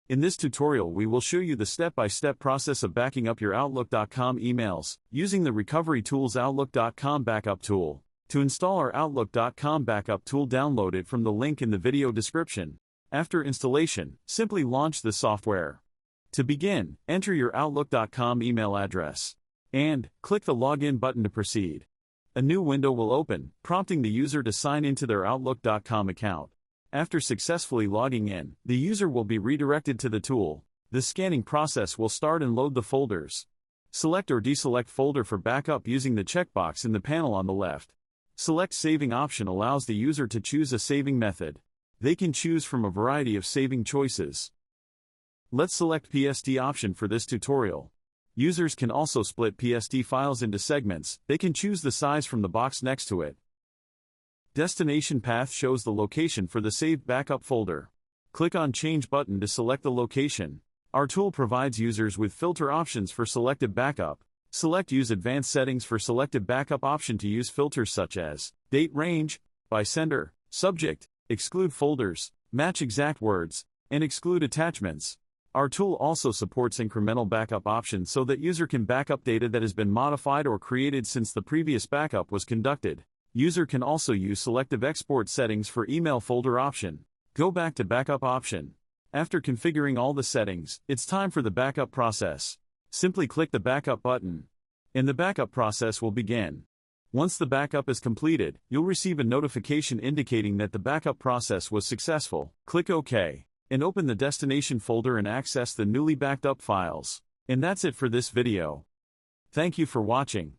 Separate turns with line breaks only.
In this tutorial we will show you the step-by-step process of backing up your Outlook.com emails, using the RecoveryTools Outlook.com backup tool. To install our Outlook.com backup tool, download it from the link in the video description. After installation, simply launch the software. To begin, enter your Outlook.com email address and click the Login button to proceed. A new window will open, prompting the user to sign into their Outlook.com account. After successfully logging in, the user will be redirected to the tool. The scanning process will start and load the folders. Select or deselect folder for backup using the checkbox in the panel on the left. Select Saving option allows the user to choose a saving method. They can choose from a variety of saving choices. Let's select PSD option for this tutorial. Users can also split PSD files into segments. They can choose the size from the box next to it. Destination path shows the location for the saved backup folder. Click on Change button to select the location. Our tool provides users with filter options for selective backup. Select Use Advanced Settings for selective backup option to use filters such as Date Range, By Sender, Subject, Exclude Folders, Match Exact Words, and Exclude Attachments. Our tool also supports incremental backup options so that user can backup data that has been modified or created since the previous backup was conducted. User can also use selective export settings for email folder option. Go back to backup option. After configuring all the settings, it's time for the backup process. Simply click the backup button, and the backup process will begin. Once the backup is completed, you'll receive a notification indicating that the backup process was successful. Click OK, and open the destination folder and access the newly backed up files. And that's it for this video. Thank you for watching.